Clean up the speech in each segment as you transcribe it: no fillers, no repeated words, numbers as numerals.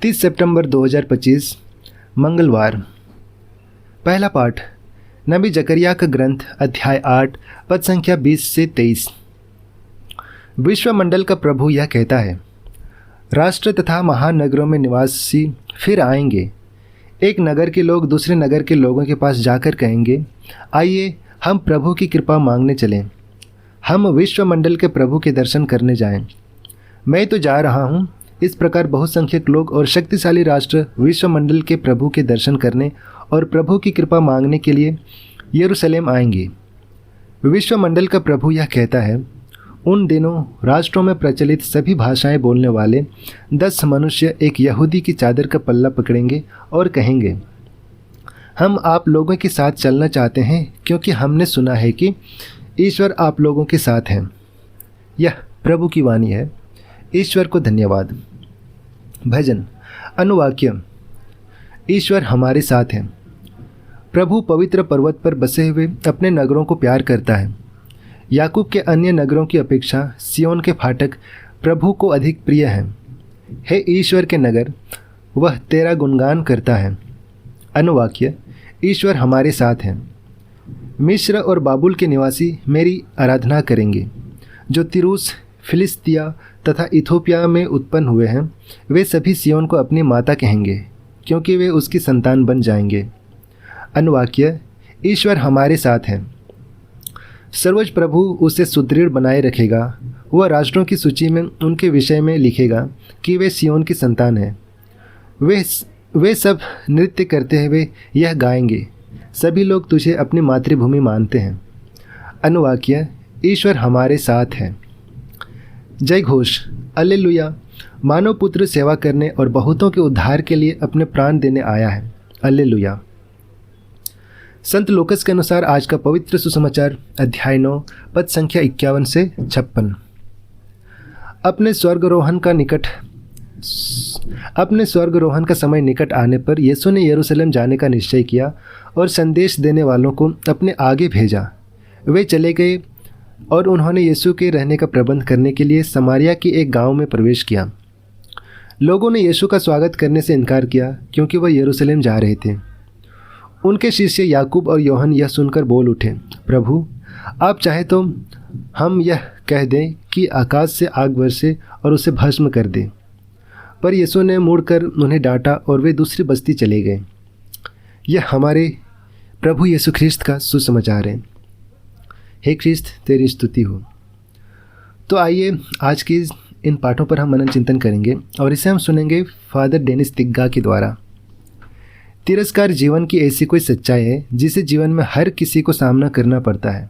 30 सितंबर 2025 मंगलवार। पहला पाठ नबी जकरिया का ग्रंथ अध्याय 8 पद संख्या 20 से 23। विश्वमंडल का प्रभु यह कहता है, राष्ट्र तथा महानगरों में निवासी फिर आएंगे। एक नगर के लोग दूसरे नगर के लोगों के पास जाकर कहेंगे, आइए हम प्रभु की कृपा मांगने चलें, हम विश्वमंडल के प्रभु के दर्शन करने जाएं। मैं तो जा रहा हूँ। इस प्रकार बहुसंख्यक लोग और शक्तिशाली राष्ट्र विश्वमंडल के प्रभु के दर्शन करने और प्रभु की कृपा मांगने के लिए यरूशलेम आएंगे। विश्वमंडल का प्रभु यह कहता है, उन दिनों राष्ट्रों में प्रचलित सभी भाषाएं बोलने वाले 10 मनुष्य एक यहूदी की चादर का पल्ला पकड़ेंगे और कहेंगे, हम आप लोगों के साथ चलना चाहते हैं क्योंकि हमने सुना है कि ईश्वर आप लोगों के साथ हैं। यह प्रभु की वाणी है। ईश्वर को धन्यवाद। भजन अनुवाक्य। ईश्वर हमारे साथ हैं। प्रभु पवित्र पर्वत पर बसे हुए अपने नगरों को प्यार करता है। याकूब के अन्य नगरों की अपेक्षा सियोन के फाटक प्रभु को अधिक प्रिय हैं। हे ईश्वर के नगर, वह तेरा गुणगान करता है। अनुवाक्य। ईश्वर हमारे साथ हैं। मिस्र और बाबुल के निवासी मेरी आराधना करेंगे। जो तिरूस, फिलिस्तिया तथा इथोपिया में उत्पन्न हुए हैं, वे सभी सियोन को अपनी माता कहेंगे क्योंकि वे उसकी संतान बन जाएंगे। अनुवाक्य। ईश्वर हमारे साथ हैं। सर्वोच्च प्रभु उसे सुदृढ़ बनाए रखेगा। वह राष्ट्रों की सूची में उनके विषय में लिखेगा कि वे सियोन की संतान हैं। वे सब नृत्य करते हुए यह गाएंगे, सभी लोग तुझे अपनी मातृभूमि मानते हैं। अनुवाक्य। ईश्वर हमारे साथ है। जय घोष। अल्लेलुया। मानव पुत्र सेवा करने और बहुतों के उद्धार के लिए अपने प्राण देने आया है। अल्लेलुया। संत लूकस के अनुसार आज का पवित्र सुसमाचार अध्याय 9 पद संख्या 51 से 56। अपने स्वर्गरोहण का समय निकट आने पर यीशु ने यरूशलेम जाने का निश्चय किया और संदेश देने वालों को अपने आगे भेजा। वे चले गए और उन्होंने यीशु के रहने का प्रबंध करने के लिए समारिया के एक गांव में प्रवेश किया। लोगों ने यीशु का स्वागत करने से इनकार किया क्योंकि वह यरूशलेम जा रहे थे। उनके शिष्य याकूब और योहन यह सुनकर बोल उठे, प्रभु, आप चाहे तो हम यह कह दें कि आकाश से आग बरसे और उसे भस्म कर दे। पर यीशु ने मुड़कर उन्हें डांटा और वे दूसरी बस्ती चले गए। यह हमारे प्रभु यीशु ख्रिस्त का सुसमाचार है। हे ख्रिस्त, तेरी स्तुति हो। तो आइए आज की इन पाठों पर हम मनन चिंतन करेंगे और इसे हम सुनेंगे फादर डेनिस तिग्गा के द्वारा। तिरस्कार जीवन की ऐसी कोई सच्चाई है जिसे जीवन में हर किसी को सामना करना पड़ता है,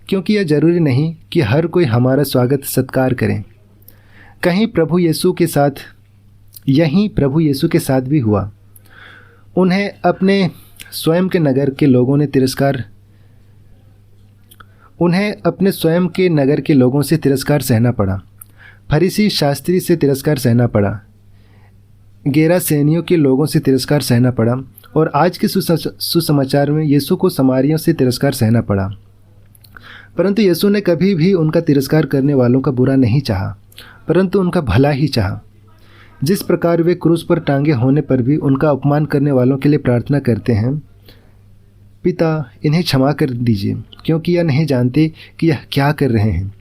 क्योंकि यह जरूरी नहीं कि हर कोई हमारा स्वागत सत्कार करे। यहीं प्रभु यीशु के साथ भी हुआ। उन्हें अपने स्वयं के नगर के लोगों से तिरस्कार सहना पड़ा। फरीसी शास्त्री से तिरस्कार सहना पड़ा। गेरासेनियों के लोगों से तिरस्कार सहना पड़ा और आज के सुसमाचार में यीशु को समारियों से तिरस्कार सहना पड़ा। परंतु यीशु ने कभी भी उनका तिरस्कार करने वालों का बुरा नहीं चाहा, परंतु उनका भला ही चाहा। जिस प्रकार वे क्रूस पर टांगे होने पर भी उनका अपमान करने वालों के लिए प्रार्थना करते हैं, पिता, इन्हें क्षमा कर दीजिए क्योंकि यह नहीं जानते कि यह क्या कर रहे हैं।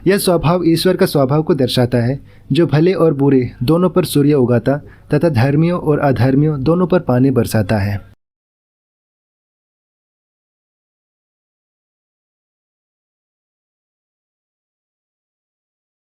यह स्वभाव ईश्वर का स्वभाव को दर्शाता है, जो भले और बुरे दोनों पर सूर्य उगाता तथा धर्मियों और अधर्मियों दोनों पर पानी बरसाता है।